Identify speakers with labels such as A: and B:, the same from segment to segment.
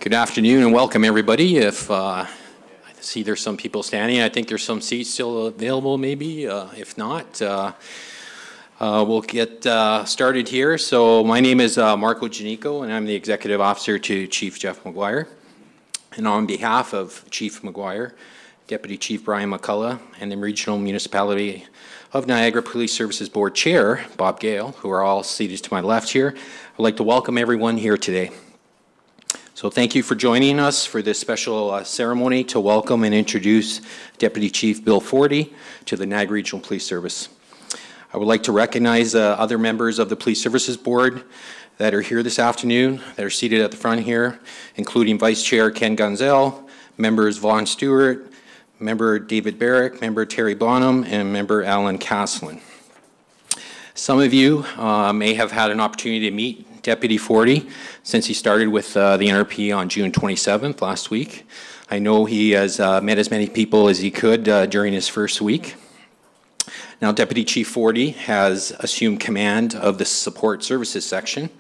A: Good afternoon and welcome everybody. If I see there's some people standing, I think there's some seats still available maybe. If not, we'll get started here. So my name is Marco Gianico and I'm the Executive Officer to Chief Jeff Mcguire. And on behalf of Chief Mcguire, Deputy Chief Brian McCullough, and the Regional Municipality of Niagara Police Services Board Chair, Bob Gale, who are all seated to my left here, I'd like to welcome everyone here today. So thank you for joining us for this special ceremony to welcome and introduce Deputy Chief Bill Fordy to the Niagara Regional Police Service. I would like to recognize other members of the Police Services Board that are here this afternoon, that are seated at the front here, including Vice Chair Ken Gonzel, members Vaughn Stewart, Member David Barrick, Member Terry Bonham, and Member Alan Caslin. Some of you may have had an opportunity to meet Deputy Fordy since he started with the NRP on June 27th last week. I know he has met as many people as he could during his first week. Now, Deputy Chief Fordy has assumed command of the support services section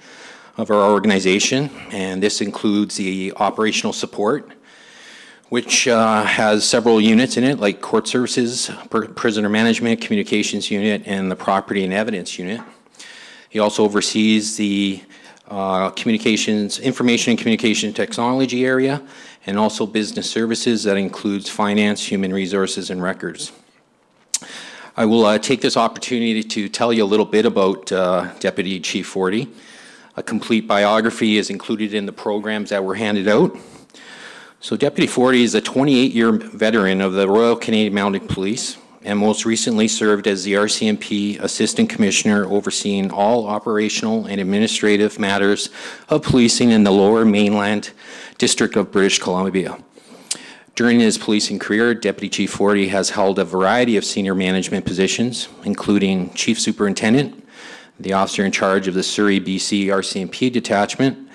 A: of our organization, and this includes the operational support, which has several units in it, like court services, prisoner management, communications unit, and the property and evidence unit. He also oversees the information and communication technology area, and also business services that includes finance, human resources, and records. I will take this opportunity to tell you a little bit about Deputy Chief Fordy. A complete biography is included in the programs that were handed out. So Deputy Fordy is a 28-year veteran of the Royal Canadian Mounted Police, and most recently served as the RCMP Assistant Commissioner overseeing all operational and administrative matters of policing in the Lower Mainland District of British Columbia. During his policing career, Deputy Chief Fordy has held a variety of senior management positions, including Chief Superintendent, the Officer in charge of the Surrey, BC RCMP Detachment,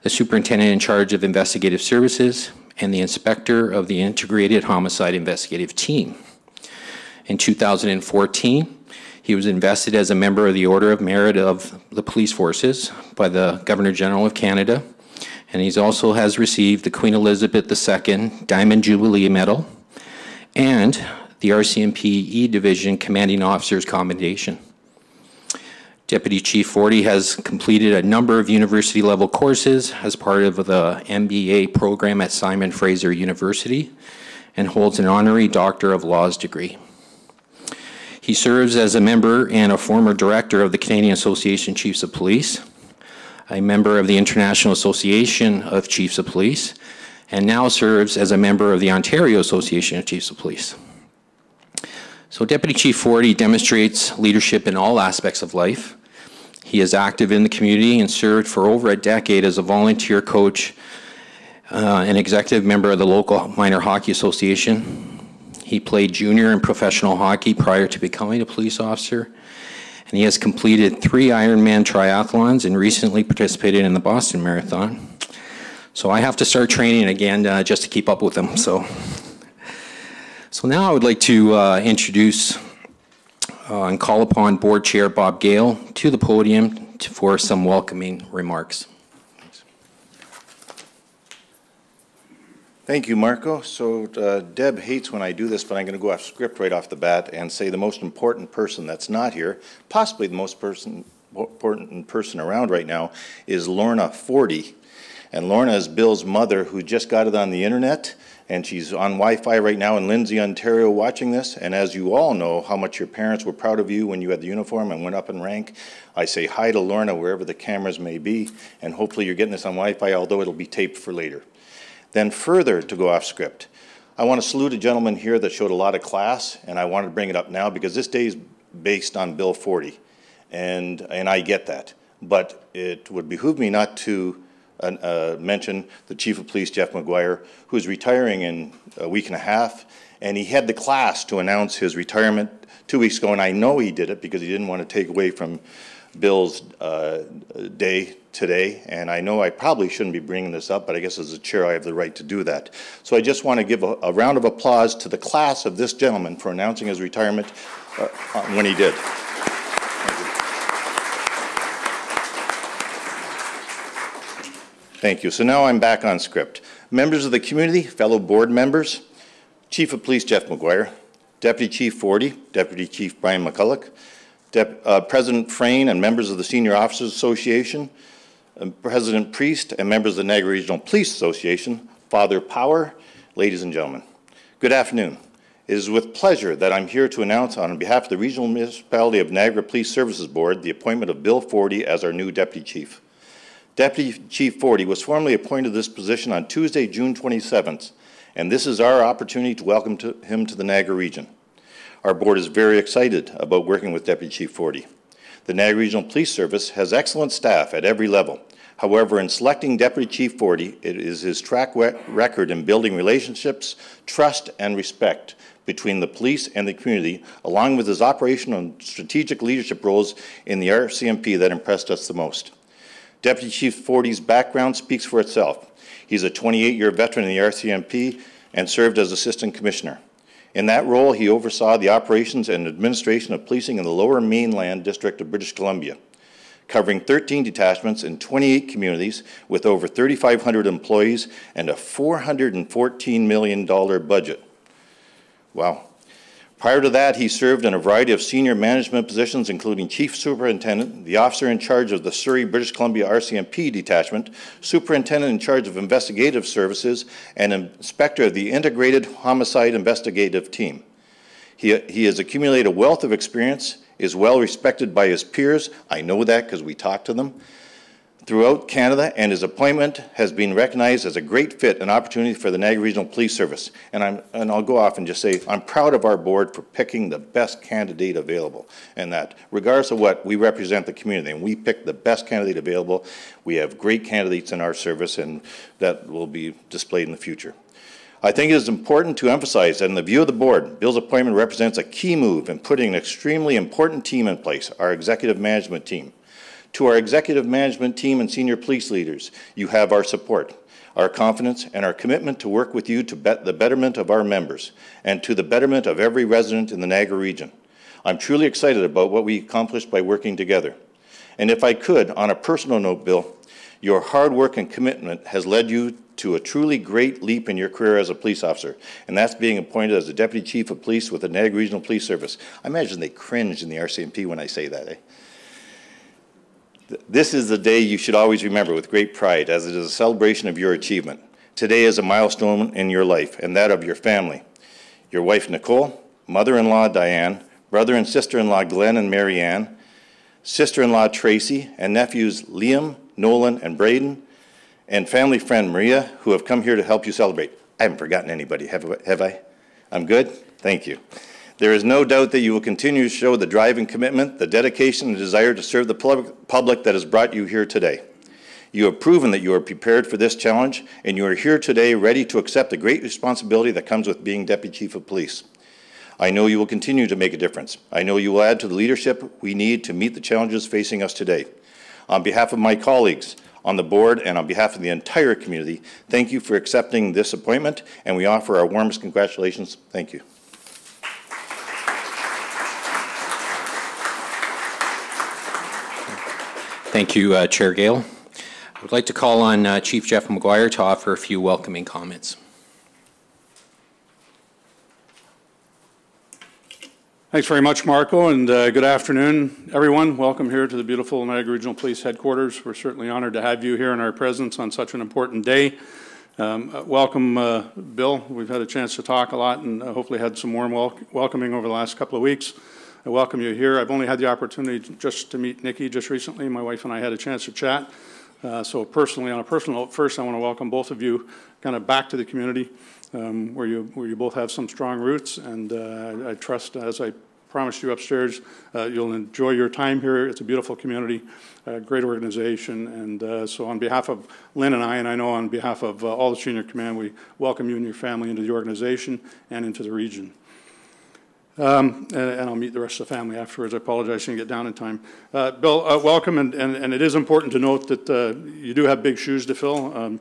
A: the Superintendent in charge of Investigative Services, and the Inspector of the Integrated Homicide Investigative Team. In 2014, he was invested as a member of the Order of Merit of the Police Forces by the Governor-General of Canada, and he also has received the Queen Elizabeth II Diamond Jubilee Medal and the RCMP E-Division Commanding Officer's Commendation. Deputy Chief Fordy has completed a number of university-level courses as part of the MBA program at Simon Fraser University and holds an honorary Doctor of Laws degree. He serves as a member and a former director of the Canadian Association of Chiefs of Police, a member of the International Association of Chiefs of Police, and now serves as a member of the Ontario Association of Chiefs of Police. So Deputy Chief Fordy demonstrates leadership in all aspects of life. He is active in the community and served for over a decade as a volunteer coach, an executive member of the local Minor Hockey Association. He played junior and professional hockey prior to becoming a police officer, and he has completed 3 Ironman triathlons and recently participated in the Boston Marathon. So I have to start training again just to keep up with him. So now I would like to introduce and call upon Board Chair Bob Gale to the podium for some welcoming remarks.
B: Thank you, Marco. So Deb hates when I do this, but I'm going to go off script right off the bat and say the most important person that's not here, possibly the most important person around right now, is Lorna Fordy. And Lorna is Bill's mother, who just got it on the internet, and she's on Wi-Fi right now in Lindsay, Ontario, watching this. And as you all know, how much your parents were proud of you when you had the uniform and went up in rank, I say hi to Lorna wherever the cameras may be, and hopefully you're getting this on Wi-Fi, although it'll be taped for later. Then further, to go off script, I want to salute a gentleman here that showed a lot of class, and I wanted to bring it up now because this day is based on Bill Fordy, and I get that. But it would behoove me not to mention the Chief of Police, Jeff Mcguire, who's retiring in a week and a half, and he had the class to announce his retirement 2 weeks ago, and I know he did it because he didn't want to take away from Bill's day today, and I know I probably shouldn't be bringing this up, but I guess as a chair I have the right to do that. So I just want to give a round of applause to the class of this gentleman for announcing his retirement when he did. Thank you. Thank you. So now I'm back on script. Members of the community, fellow board members, Chief of Police Jeff Mcguire, Deputy Chief Fordy, Deputy Chief Brian McCulloch, President Frayne and members of the Senior Officers Association, President Priest and members of the Niagara Regional Police Association, Father Power, ladies and gentlemen. Good afternoon. It is with pleasure that I'm here to announce on behalf of the Regional Municipality of Niagara Police Services Board the appointment of Bill Fordy as our new Deputy Chief. Deputy Chief Fordy was formally appointed to this position on Tuesday, June 27th, and this is our opportunity to welcome him to the Niagara region. Our board is very excited about working with Deputy Chief Fordy. The Niagara Regional Police Service has excellent staff at every level. However, in selecting Deputy Chief Fordy, it is his track record in building relationships, trust, and respect between the police and the community, along with his operational and strategic leadership roles in the RCMP that impressed us the most. Deputy Chief Fordy's background speaks for itself. He's a 28-year veteran in the RCMP and served as Assistant Commissioner. In that role, he oversaw the operations and administration of policing in the Lower Mainland District of British Columbia, covering 13 detachments in 28 communities with over 3,500 employees and a $414 million budget. Wow. Prior to that, he served in a variety of senior management positions, including Chief Superintendent, the officer in charge of the Surrey, British Columbia RCMP detachment, Superintendent in charge of investigative services, and Inspector of the Integrated Homicide Investigative Team. He has accumulated a wealth of experience, is well respected by his peers. I know that because we talk to them throughout Canada, and his appointment has been recognized as a great fit and opportunity for the Niagara Regional Police Service. And I'll go off and just say, I'm proud of our board for picking the best candidate available, and that regardless of what, we represent the community, and we pick the best candidate available. We have great candidates in our service, and that will be displayed in the future. I think it is important to emphasize that in the view of the board, Bill's appointment represents a key move in putting an extremely important team in place, our executive management team. To our executive management team and senior police leaders, you have our support, our confidence, and our commitment to work with you to the betterment of our members and to the betterment of every resident in the Niagara region. I'm truly excited about what we accomplished by working together. And if I could, on a personal note, Bill, your hard work and commitment has led you to a truly great leap in your career as a police officer, and that's being appointed as the Deputy Chief of Police with the Niagara Regional Police Service. I imagine they cringe in the RCMP when I say that, eh? This is the day you should always remember with great pride, as it is a celebration of your achievement. Today is a milestone in your life and that of your family. Your wife, Nicole, mother-in-law, Diane, brother and sister-in-law, Glenn and Marianne, sister-in-law, Tracy, and nephews, Liam, Nolan, and Braden, and family friend, Maria, who have come here to help you celebrate. I haven't forgotten anybody, have I? I'm good? Thank you. There is no doubt that you will continue to show the drive and commitment, the dedication and desire to serve the public that has brought you here today. You have proven that you are prepared for this challenge, and you are here today ready to accept the great responsibility that comes with being Deputy Chief of Police. I know you will continue to make a difference. I know you will add to the leadership we need to meet the challenges facing us today. On behalf of my colleagues on the board and on behalf of the entire community, thank you for accepting this appointment, and we offer our warmest congratulations. Thank you.
A: Thank you, Chair Gale. I would like to call on Chief Jeff Mcguire to offer a few welcoming comments.
C: Thanks very much, Marco, and good afternoon, everyone. Welcome here to the beautiful Niagara Regional Police Headquarters. We're certainly honored to have you here in our presence on such an important day. Welcome, Bill. We've had a chance to talk a lot and hopefully had some warm welcoming over the last couple of weeks. I welcome you here. I've only had the opportunity just to meet Nikki just recently. My wife and I had a chance to chat. So personally, on a personal note, first I want to welcome both of you kind of back to the community where you both have some strong roots, and I trust, as I promised you upstairs, you'll enjoy your time here. It's a beautiful community, great organization, and so on behalf of Lynn and I know on behalf of all the senior command, we welcome you and your family into the organization and into the region. And I'll meet the rest of the family afterwards. I apologize, I didn't get down in time. Bill, welcome, and it is important to note that you do have big shoes to fill.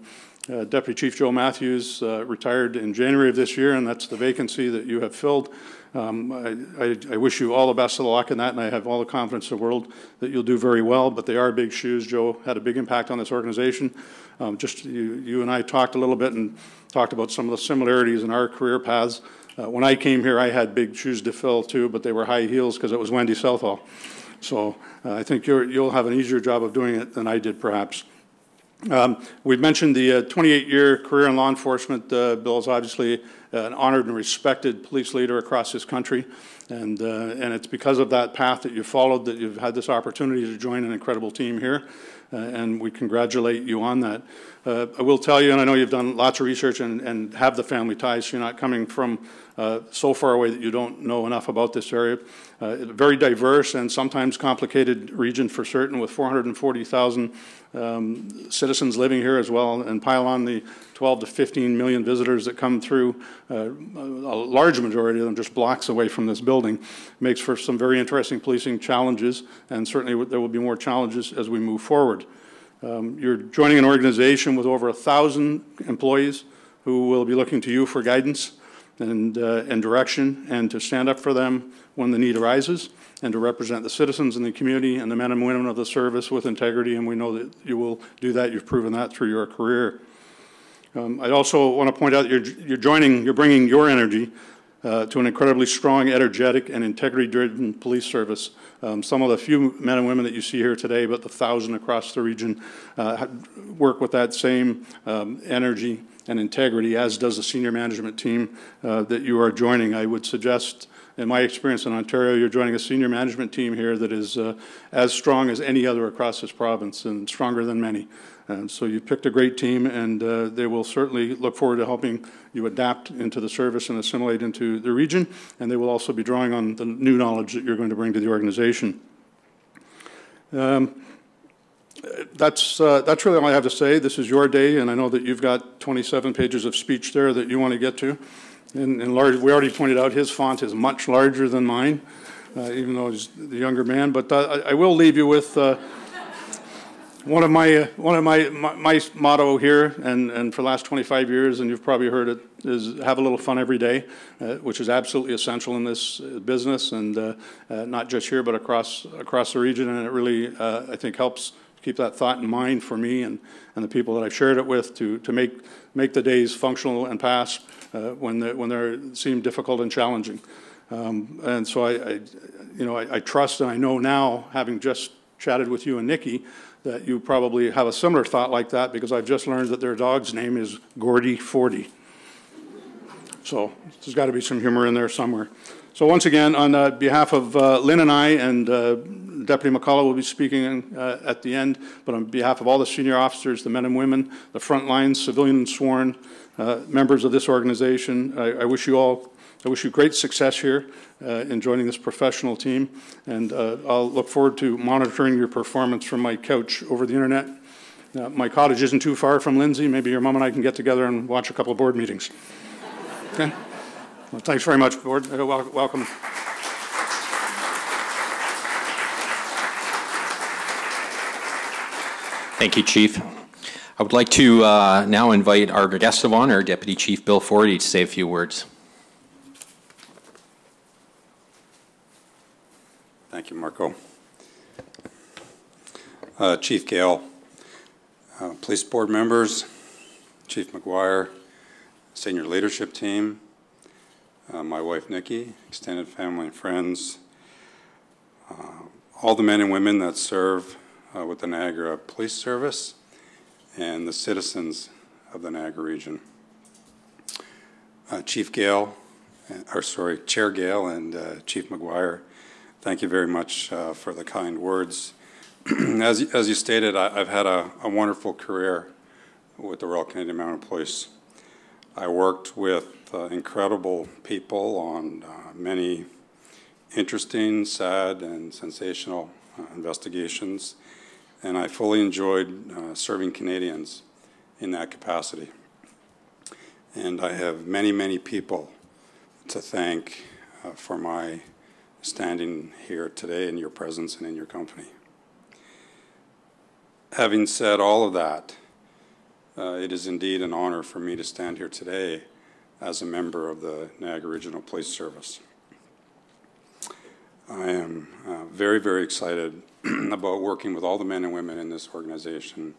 C: Deputy Chief Joe Matthews retired in January of this year, and that's the vacancy that you have filled. I wish you all the best of luck in that, and I have all the confidence in the world that you'll do very well, but they are big shoes. Joe had a big impact on this organization. You and I talked a little bit and talked about some of the similarities in our career paths. When I came here, I had big shoes to fill too, but they were high heels because it was Wendy Southall. So I think you'll have an easier job of doing it than I did, perhaps. We've mentioned the 28-year career in law enforcement. Bill is obviously an honored and respected police leader across this country, and it's because of that path that you've followed that you've had this opportunity to join an incredible team here, and we congratulate you on that. I will tell you, and I know you've done lots of research and have the family ties, so you're not coming from so far away that you don't know enough about this area. Very diverse and sometimes complicated region for certain, with 440,000 citizens living here as well, and pile on the 12 to 15 million visitors that come through, a large majority of them just blocks away from this building. Makes for some very interesting policing challenges, and certainly there will be more challenges as we move forward. You're joining an organization with over 1,000 employees who will be looking to you for guidance and direction, and to stand up for them when the need arises, and to represent the citizens in the community and the men and women of the service with integrity, and we know that you will do that. You've proven that through your career. I also want to point out that you're bringing your energy to an incredibly strong, energetic, and integrity-driven police service. Some of the few men and women that you see here today, but the 1,000 across the region, work with that same energy and integrity, as does the senior management team that you are joining. I would suggest, in my experience in Ontario, you're joining a senior management team here that is as strong as any other across this province, and stronger than many. And so you picked a great team, and they will certainly look forward to helping you adapt into the service and assimilate into the region, and they will also be drawing on the new knowledge that you're going to bring to the organization. That's really all I have to say. This is your day, and I know that you've got 27 pages of speech there that you want to get to. And large, we already pointed out his font is much larger than mine, even though he's the younger man. But I will leave you with one of my motto here, and for the last 25 years, and you've probably heard it, is have a little fun every day, which is absolutely essential in this business, and not just here, but across the region. And it really, I think, helps keep that thought in mind for me and the people that I've shared it with, to make the days functional and pass when they seem difficult and challenging. And so I trust, and I know now, having just chatted with you and Nikki, that you probably have a similar thought like that, because I've just learned that their dog's name is Gordy Fordy. So there's got to be some humor in there somewhere. So once again, on behalf of Lynn and I, and Deputy McCullough will be speaking at the end, but on behalf of all the senior officers, the men and women, the front lines, civilian and sworn, members of this organization, I wish you great success here in joining this professional team, and I'll look forward to monitoring your performance from my couch over the internet. My cottage isn't too far from Lindsay. Maybe your mom and I can get together and watch a couple of board meetings. Okay? Well, thanks very much, board. Welcome.
A: Thank you, Chief. I would like to now invite our guest of honor, Deputy Chief Bill Fordy, to say a few words.
D: Thank you, Marco. Chief Gale, police board members, Chief Mcguire, senior leadership team, my wife Nikki, extended family and friends, all the men and women that serve with the Niagara Police Service, and the citizens of the Niagara region. Chair Gale and Chief Mcguire, thank you very much for the kind words. As you stated, I've had a wonderful career with the Royal Canadian Mounted Police. I worked with incredible people on many interesting, sad, and sensational investigations, and I fully enjoyed serving Canadians in that capacity. And I have many, many people to thank for my standing here today in your presence and in your company. Having said all of that, it is indeed an honor for me to stand here today as a member of the Niagara Regional Police Service. I am very, very excited about working with all the men and women in this organization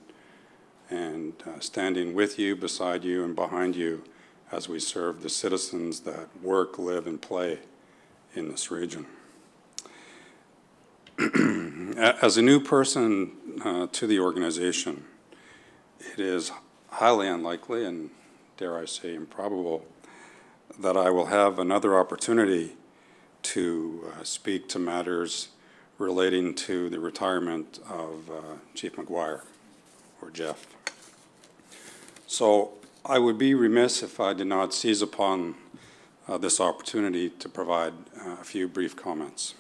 D: and standing with you, beside you, and behind you as we serve the citizens that work, live, and play in this region. As a new person to the organization, it is highly unlikely, and dare I say improbable, that I will have another opportunity to speak to matters relating to the retirement of Chief Mcguire, or Jeff. So I would be remiss if I did not seize upon this opportunity to provide a few brief comments.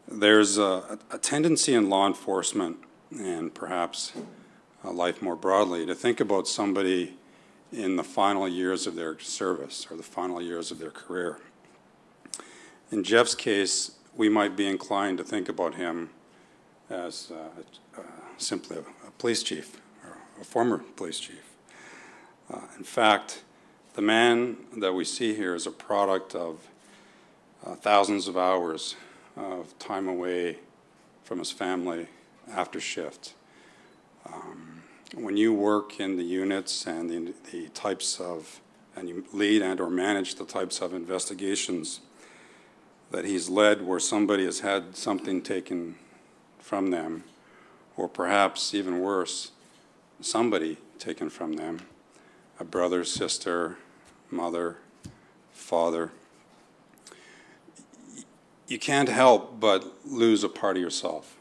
D: There's a tendency in law enforcement, and perhaps life more broadly, to think about somebody in the final years of their service or the final years of their career. In Jeff's case, we might be inclined to think about him as simply a police chief, or a former police chief. In fact, the man that we see here is a product of thousands of hours of time away from his family after shift. When you work in the units and the types of, and you lead and or manage the types of investigations that he's led, where somebody has had something taken from them, or perhaps even worse, somebody taken from them, a brother, sister, mother, father, you can't help but lose a part of yourself.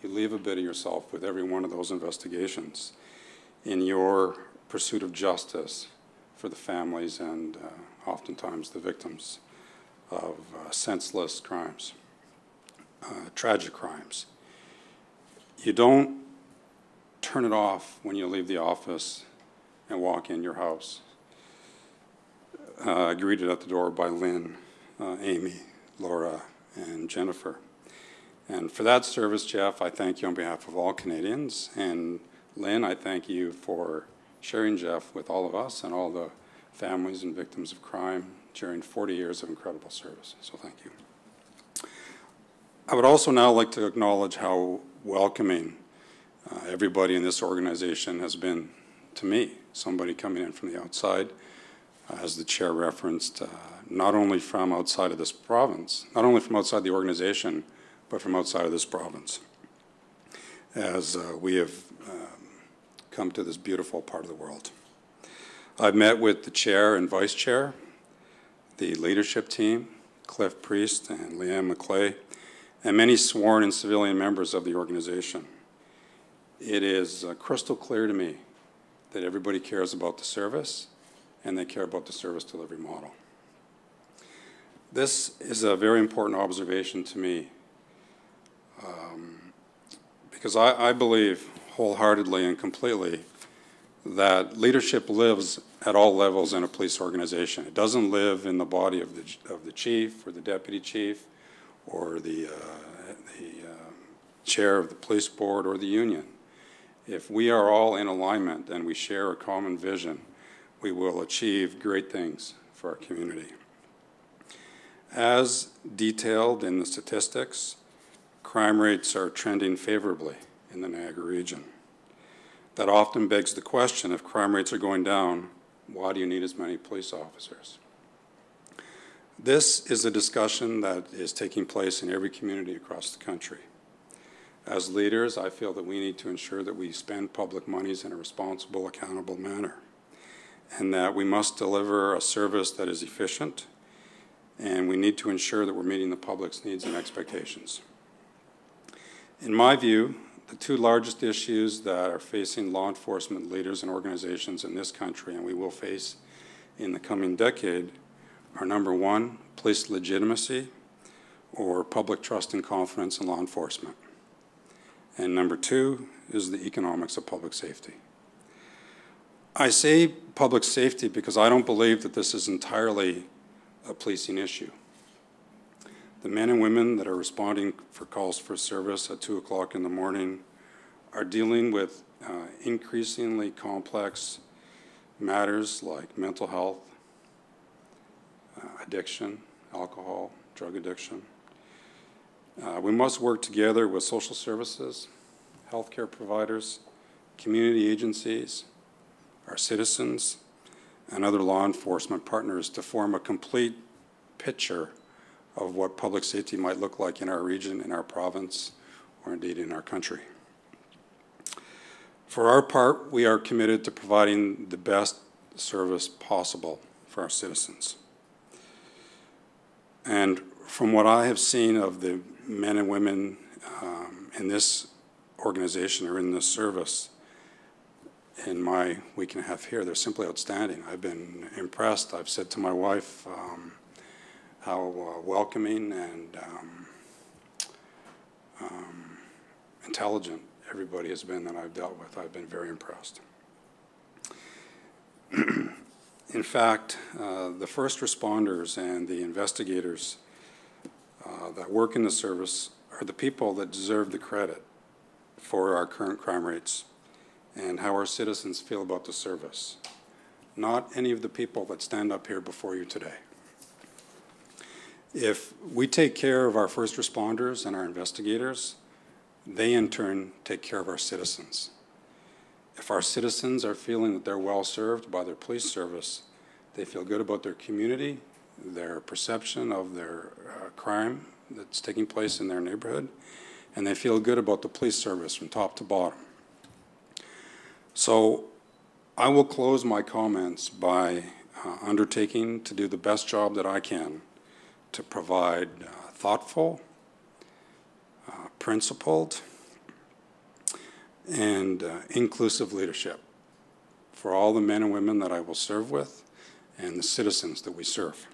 D: You leave a bit of yourself with every one of those investigations in your pursuit of justice for the families and oftentimes the victims of senseless crimes, tragic crimes. You don't turn it off when you leave the office and walk in your house, greeted at the door by Lynn, Amy, Laura, and Jennifer. And for that service, Jeff, I thank you on behalf of all Canadians. And Lynn, I thank you for sharing Jeff with all of us and all the families and victims of crime during 40 years of incredible service. So thank you. I would also now like to acknowledge how welcoming everybody in this organization has been to me, somebody coming in from the outside, as the chair referenced, not only from outside of this province, not only from outside the organization, but from outside of this province, as we have come to this beautiful part of the world. I've met with the chair and vice chair, the leadership team, Cliff Priest and Leanne McClay, and many sworn and civilian members of the organization. It is crystal clear to me that everybody cares about the service and they care about the service delivery model. This is a very important observation to me because I believe wholeheartedly and completely that leadership lives at all levels in a police organization. It doesn't live in the body of the chief or the deputy chief or the chair of the police board or the union. If we are all in alignment and we share a common vision, we will achieve great things for our community. As detailed in the statistics, crime rates are trending favorably in the Niagara region. That often begs the question, if crime rates are going down, why do you need as many police officers? This is a discussion that is taking place in every community across the country. As leaders, I feel that we need to ensure that we spend public monies in a responsible, accountable manner, and that we must deliver a service that is efficient, and we need to ensure that we're meeting the public's needs and expectations. In my view, the two largest issues that are facing law enforcement leaders and organizations in this country, and we will face in the coming decade, are number one, police legitimacy, or public trust and confidence in law enforcement. And number two is the economics of public safety. I say public safety because I don't believe that this is entirely a policing issue. The men and women that are responding for calls for service at 2 o'clock in the morning are dealing with increasingly complex matters like mental health, addiction, alcohol, drug addiction. We must work together with social services, healthcare providers, community agencies, our citizens, and other law enforcement partners to form a complete picture of what public safety might look like in our region, in our province, or indeed in our country. For our part, we are committed to providing the best service possible for our citizens. And from what I have seen of the men and women in this organization or in this service in my week and a half here, they're simply outstanding. I've been impressed. I've said to my wife how welcoming and intelligent everybody has been that I've dealt with. I've been very impressed. In fact, the first responders and the investigators that work in the service are the people that deserve the credit for our current crime rates and how our citizens feel about the service, not any of the people that stand up here before you today. If we take care of our first responders and our investigators, they in turn take care of our citizens. If our citizens are feeling that they're well served by their police service, they feel good about their community, their perception of their crime that's taking place in their neighborhood, and they feel good about the police service from top to bottom. So I will close my comments by undertaking to do the best job that I can to provide thoughtful, principled, and inclusive leadership for all the men and women that I will serve with and the citizens that we serve.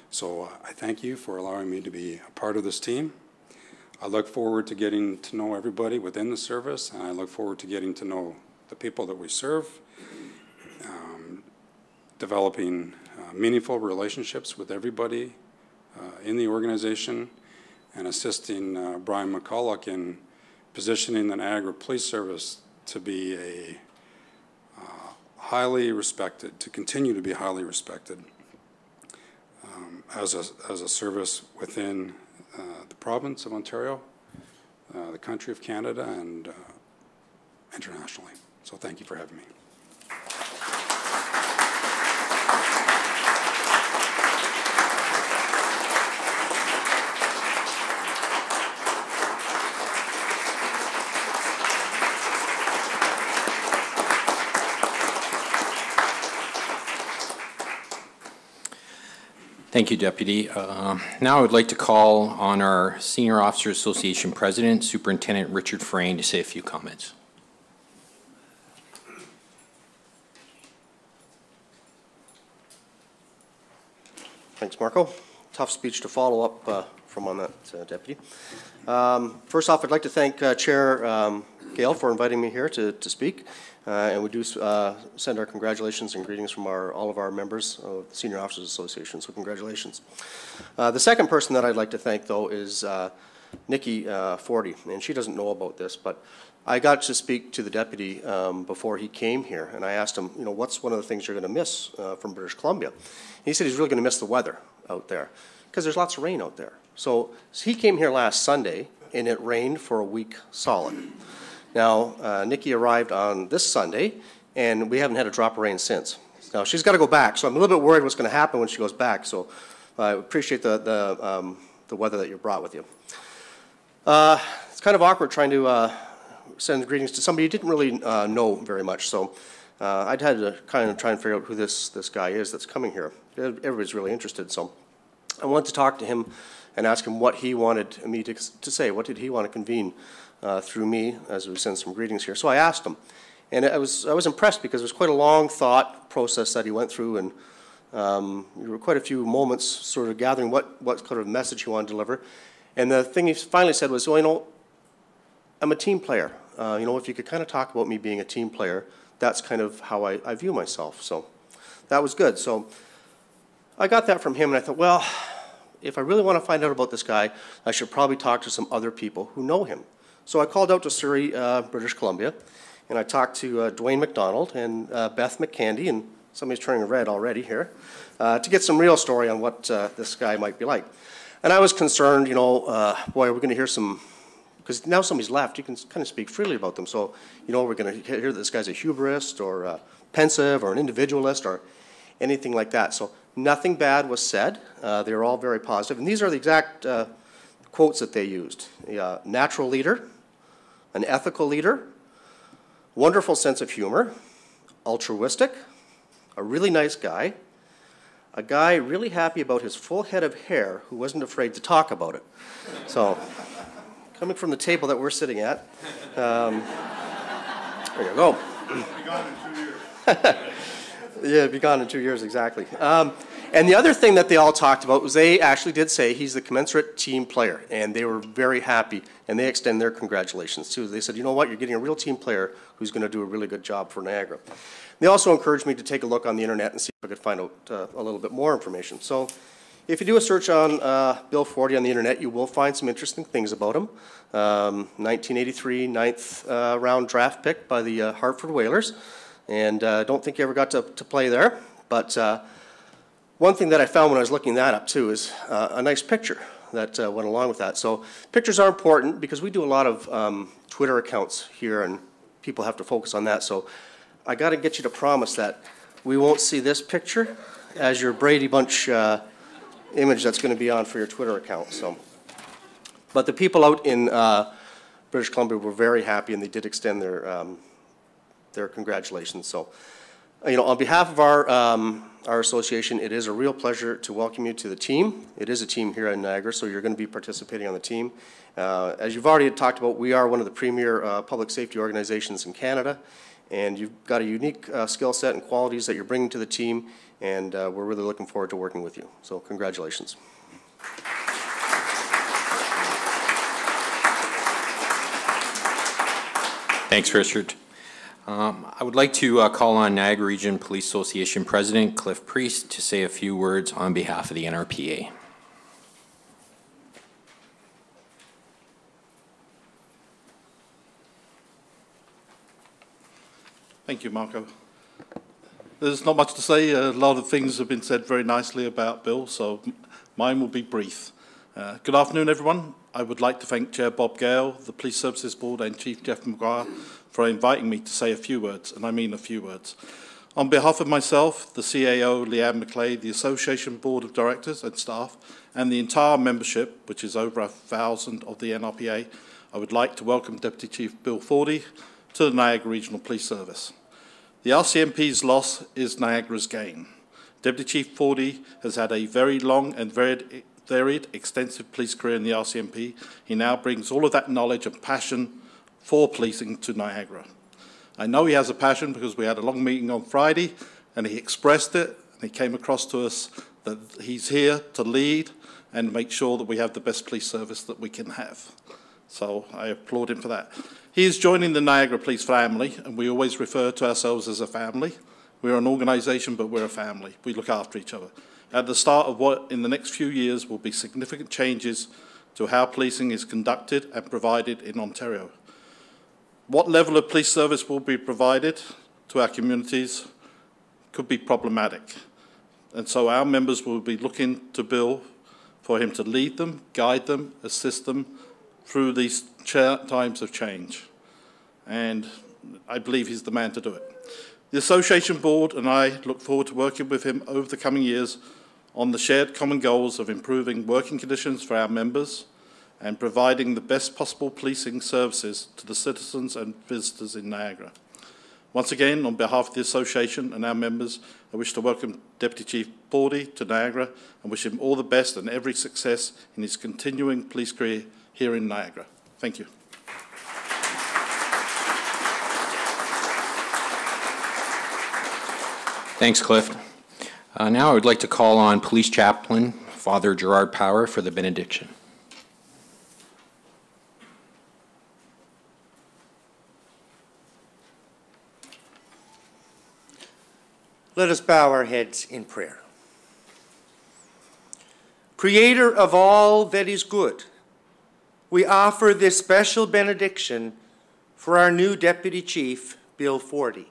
D: So I thank you for allowing me to be a part of this team. I look forward to getting to know everybody within the service, and I look forward to getting to know the people that we serve, developing meaningful relationships with everybody in the organization, and assisting Brian McCulloch in positioning the Niagara Police Service to be a highly respected, to continue to be highly respected as a service within the province of Ontario, the country of Canada, and internationally. So thank you for having me.
A: Thank you, Deputy. Now I would like to call on our Senior Officers Association President, Superintendent Richard Frayne, to say a few comments.
E: Thanks, Marco. Tough speech to follow up from on that, Deputy. First off, I'd like to thank Chair Gail for inviting me here to speak. And we do send our congratulations and greetings from all of our members of the Senior Officers Association, so congratulations. The second person that I'd like to thank, though, is Nikki Fordy, and she doesn't know about this, but I got to speak to the deputy before he came here, and I asked him, you know, what's one of the things you're going to miss from British Columbia? And he said he's really going to miss the weather out there, because there's lots of rain out there. So he came here last Sunday, and it rained for a week solid. Now, Nikki arrived on this Sunday, and we haven't had a drop of rain since. Now, she's got to go back, so I'm a little bit worried what's going to happen when she goes back, so I appreciate the weather that you brought with you. It's kind of awkward trying to send greetings to somebody you didn't really know very much, so I'd had to kind of try and figure out who this guy is that's coming here. Everybody's really interested, so I wanted to talk to him and ask him what he wanted me to say. What did he want to convene through me as we send some greetings here? So I asked him, and I was impressed because it was quite a long thought process that he went through, and there were quite a few moments sort of gathering what kind of message he wanted to deliver. And the thing he finally said was, well, you know, I'm a team player. You know, if you could kind of talk about me being a team player, that's kind of how I view myself. So that was good. So I got that from him, and I thought, well, if I really want to find out about this guy, I should probably talk to some other people who know him. So I called out to Surrey, British Columbia, and I talked to Dwayne McDonald and Beth McCandy, and somebody's turning red already here, to get some real story on what this guy might be like. And I was concerned, you know, boy, are we going to hear some, because now somebody's left, you can kind of speak freely about them. So, you know, we're going to hear that this guy's a hubris or pensive or an individualist or anything like that. So nothing bad was said. They were all very positive. And these are the exact quotes that they used. Natural leader, an ethical leader, wonderful sense of humor, altruistic, a really nice guy, a guy really happy about his full head of hair who wasn't afraid to talk about it. So, coming from the table that we're sitting at, there you go.
C: Be gone in 2 years.
E: Yeah, be gone in 2 years, exactly. And the other thing that they all talked about was they actually did say he's the commensurate team player, and they were very happy, and they extend their congratulations too. They said, you know what, you're getting a real team player who's going to do a really good job for Niagara. They also encouraged me to take a look on the internet and see if I could find out a little bit more information. So if you do a search on Bill Fordy on the internet, you will find some interesting things about him. 1983 ninth round draft pick by the Hartford Whalers, and I don't think he ever got to play there, but one thing that I found when I was looking that up too is a nice picture that went along with that. So pictures are important because we do a lot of Twitter accounts here and people have to focus on that. So I got to get you to promise that we won't see this picture as your Brady Bunch image that's going to be on for your Twitter account. So, but the people out in British Columbia were very happy and they did extend their congratulations. So, you know, on behalf of our association, it is a real pleasure to welcome you to the team. It is a team here in Niagara, so you're going to be participating on the team. As you've already talked about, we are one of the premier public safety organizations in Canada, and you've got a unique skill set and qualities that you're bringing to the team, and we're really looking forward to working with you. So congratulations.
A: Thanks, Richard. I would like to call on Niagara Region Police Association President Cliff Priest to say a few words on behalf of the NRPA.
F: Thank you, Marco. There's not much to say. A lot of things have been said very nicely about Bill, so mine will be brief. Good afternoon, everyone. I would like to thank Chair Bob Gale, the Police Services Board, and Chief Jeff Mcguire for inviting me to say a few words, and I mean a few words. On behalf of myself, the CAO, Leanne McLeay, the Association Board of Directors and staff, and the entire membership, which is over 1,000 of the NRPA, I would like to welcome Deputy Chief Bill Fordy to the Niagara Regional Police Service. The RCMP's loss is Niagara's gain. Deputy Chief Fordy has had a very long and varied, extensive police career in the RCMP. He now brings all of that knowledge and passion for policing to Niagara. I know he has a passion because we had a long meeting on Friday and he expressed it and he came across to us that he's here to lead and make sure that we have the best police service that we can have. So I applaud him for that. He is joining the Niagara Police family, and we always refer to ourselves as a family. We're an organisation, but we're a family. We look after each other. At the start of what in the next few years will be significant changes to how policing is conducted and provided in Ontario. What level of police service will be provided to our communities could be problematic. And so our members will be looking to Bill for him to lead them, guide them, assist them through these times of change. And I believe he's the man to do it. The Association Board and I look forward to working with him over the coming years on the shared common goals of improving working conditions for our members and providing the best possible policing services to the citizens and visitors in Niagara. Once again, on behalf of the Association and our members, I wish to welcome Deputy Chief Fordy to Niagara and wish him all the best and every success in his continuing police career here in Niagara. Thank you.
A: Thanks, Cliff. Now I would like to call on Police Chaplain Father Gerard Power for the benediction.
G: Let us bow our heads in prayer. Creator of all that is good, we offer this special benediction for our new Deputy Chief, Bill Fordy,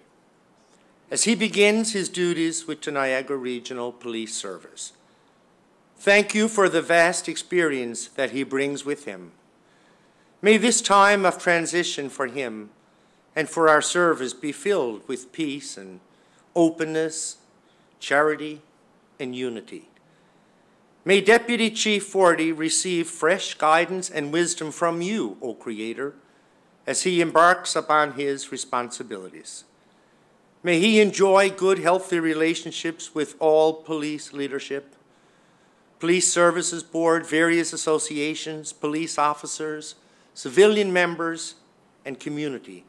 G: as he begins his duties with the Niagara Regional Police Service. Thank you for the vast experience that he brings with him. May this time of transition for him and for our service be filled with peace and openness, charity, and unity. May Deputy Chief Fordy receive fresh guidance and wisdom from you, O Creator, as he embarks upon his responsibilities. May he enjoy good, healthy relationships with all police leadership, Police Services Board, various associations, police officers, civilian members, and community,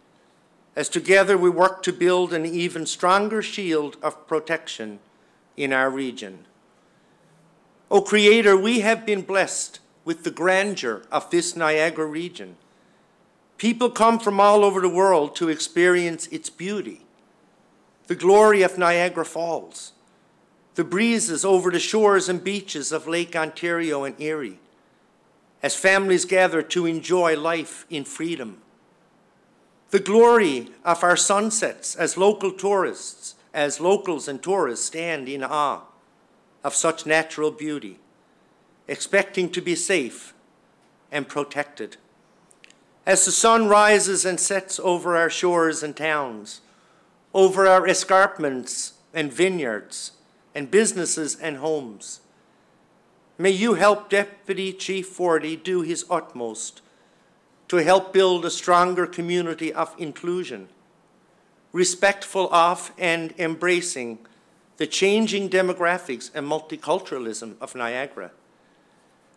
G: as together we work to build an even stronger shield of protection in our region. O Creator, we have been blessed with the grandeur of this Niagara region. People come from all over the world to experience its beauty, the glory of Niagara Falls, the breezes over the shores and beaches of Lake Ontario and Erie, as families gather to enjoy life in freedom. The glory of our sunsets as locals and tourists stand in awe of such natural beauty, expecting to be safe and protected. As the sun rises and sets over our shores and towns, over our escarpments and vineyards, and businesses and homes, may you help Deputy Chief Fordy do his utmost to help build a stronger community of inclusion, respectful of and embracing the changing demographics and multiculturalism of Niagara.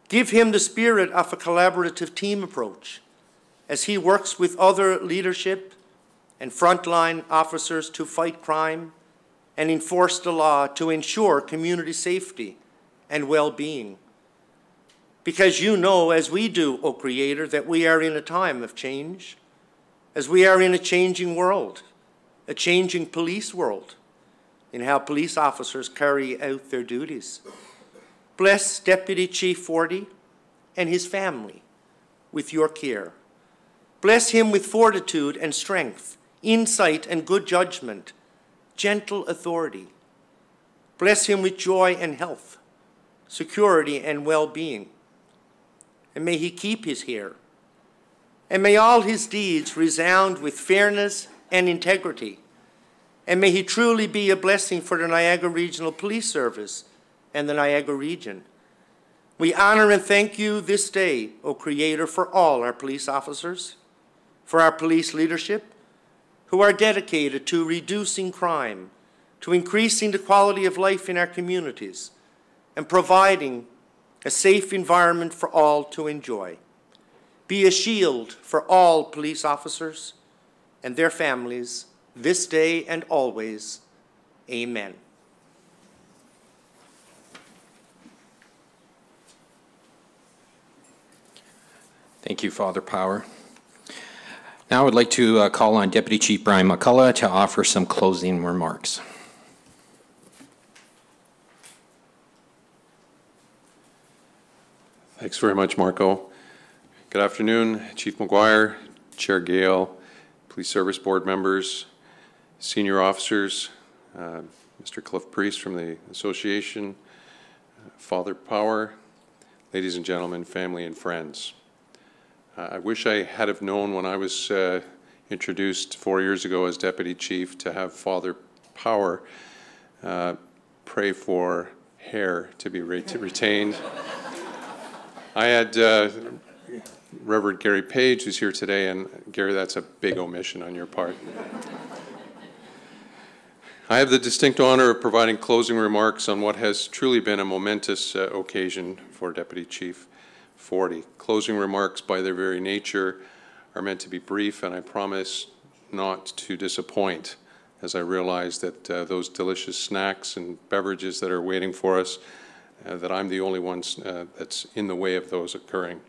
G: Give him the spirit of a collaborative team approach as he works with other leadership and frontline officers to fight crime and enforce the law to ensure community safety and well-being. Because you know, as we do, O Creator, that we are in a time of change, as we are in a changing world, a changing police world, in how police officers carry out their duties. Bless Deputy Chief Fordy and his family with your care. Bless him with fortitude and strength, insight and good judgment, gentle authority. Bless him with joy and health, security and well-being. And may he keep his hair. And may all his deeds resound with fairness and integrity. And may he truly be a blessing for the Niagara Regional Police Service and the Niagara region. We honor and thank you this day, O Creator, for all our police officers, for our police leadership, who are dedicated to reducing crime, to increasing the quality of life in our communities, and providing a safe environment for all to enjoy. Be a shield for all police officers and their families this day and always. Amen.
A: Thank you, Father Power. Now I would like to call on Deputy Chief Brian McCullough to offer some closing remarks.
H: Thanks very much, Marco. Good afternoon, Chief Mcguire, Chair Gale, Police Service Board members, senior officers, Mr. Cliff Priest from the Association, Father Power, ladies and gentlemen, family and friends. I wish I had have known when I was introduced 4 years ago as Deputy Chief to have Father Power pray for hair to be retained. I had Reverend Gary Page, who's here today, and Gary, that's a big omission on your part. I have the distinct honor of providing closing remarks on what has truly been a momentous occasion for Deputy Chief Fordy. Closing remarks, by their very nature, are meant to be brief, and I promise not to disappoint, as I realize that those delicious snacks and beverages that are waiting for us, that I'm the only one that's in the way of those occurring.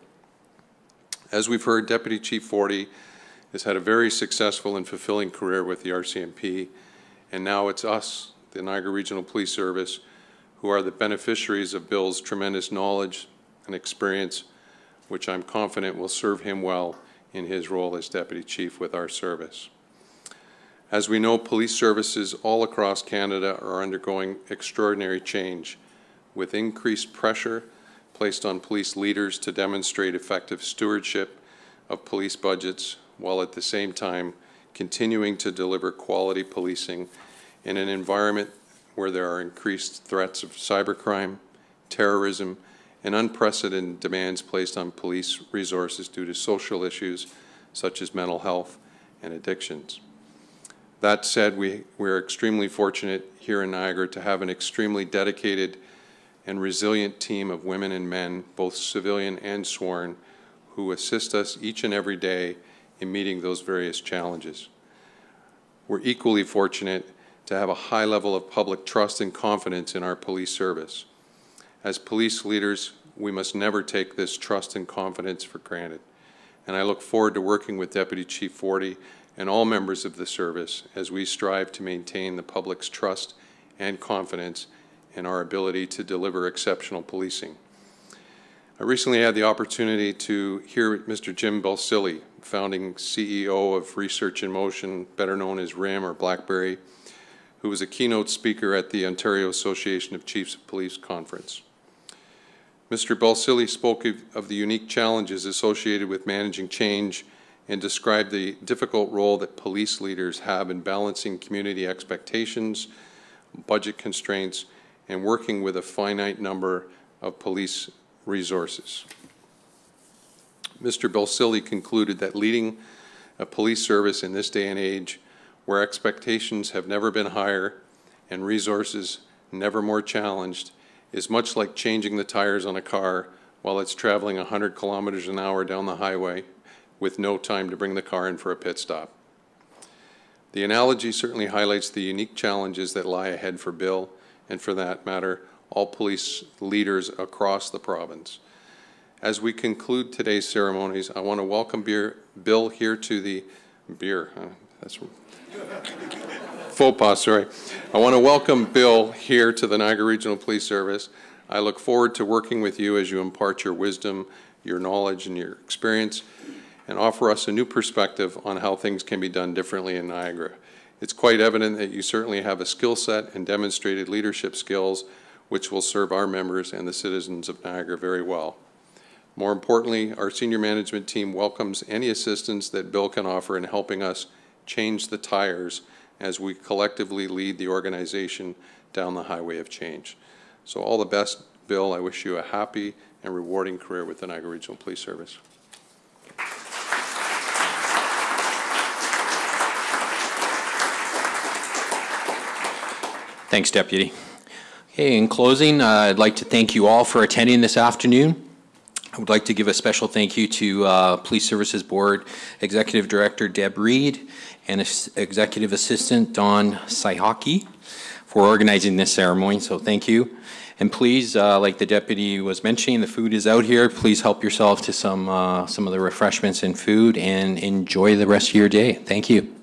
H: As we've heard, Deputy Chief Fordy has had a very successful and fulfilling career with the RCMP, and now it's us, the Niagara Regional Police Service, who are the beneficiaries of Bill's tremendous knowledge and experience which I'm confident will serve him well in his role as Deputy Chief with our service. As we know, police services all across Canada are undergoing extraordinary change, with increased pressure placed on police leaders to demonstrate effective stewardship of police budgets, while at the same time continuing to deliver quality policing in an environment where there are increased threats of cybercrime, terrorism, and unprecedented demands placed on police resources due to social issues such as mental health and addictions. That said, we're extremely fortunate here in Niagara to have an extremely dedicated and resilient team of women and men, both civilian and sworn, who assist us each and every day in meeting those various challenges. We're equally fortunate to have a high level of public trust and confidence in our police service. As police leaders, we must never take this trust and confidence for granted. And I look forward to working with Deputy Chief Fordy and all members of the service as we strive to maintain the public's trust and confidence in our ability to deliver exceptional policing. I recently had the opportunity to hear Mr. Jim Balsillie, founding CEO of Research in Motion, better known as RIM or BlackBerry, who was a keynote speaker at the Ontario Association of Chiefs of Police conference. Mr. Balsillie spoke of the unique challenges associated with managing change and described the difficult role that police leaders have in balancing community expectations, budget constraints, and working with a finite number of police resources. Mr. Balsillie concluded that leading a police service in this day and age, where expectations have never been higher and resources never more challenged, is much like changing the tires on a car while it's traveling 100 kilometers an hour down the highway with no time to bring the car in for a pit stop. The analogy certainly highlights the unique challenges that lie ahead for Bill, and for that matter, all police leaders across the province. As we conclude today's ceremonies, I want to welcome Bill here to the that's faux pas, sorry. I want to welcome Bill here to the Niagara Regional Police Service. I look forward to working with you as you impart your wisdom, your knowledge, and your experience, and offer us a new perspective on how things can be done differently in Niagara. It's quite evident that you certainly have a skill set and demonstrated leadership skills which will serve our members and the citizens of Niagara very well. More importantly, our senior management team welcomes any assistance that Bill can offer in helping us change the tires as we collectively lead the organization down the highway of change. So all the best, Bill. I wish you a happy and rewarding career with the Niagara Regional Police Service.
A: Thanks, Deputy. Okay, in closing, I'd like to thank you all for attending this afternoon. I would like to give a special thank you to Police Services Board Executive Director Deb Reed and Executive Assistant Don Saihaki for organizing this ceremony, so thank you. And please, like the Deputy was mentioning, the food is out here. Please help yourself to some of the refreshments and food and enjoy the rest of your day. Thank you.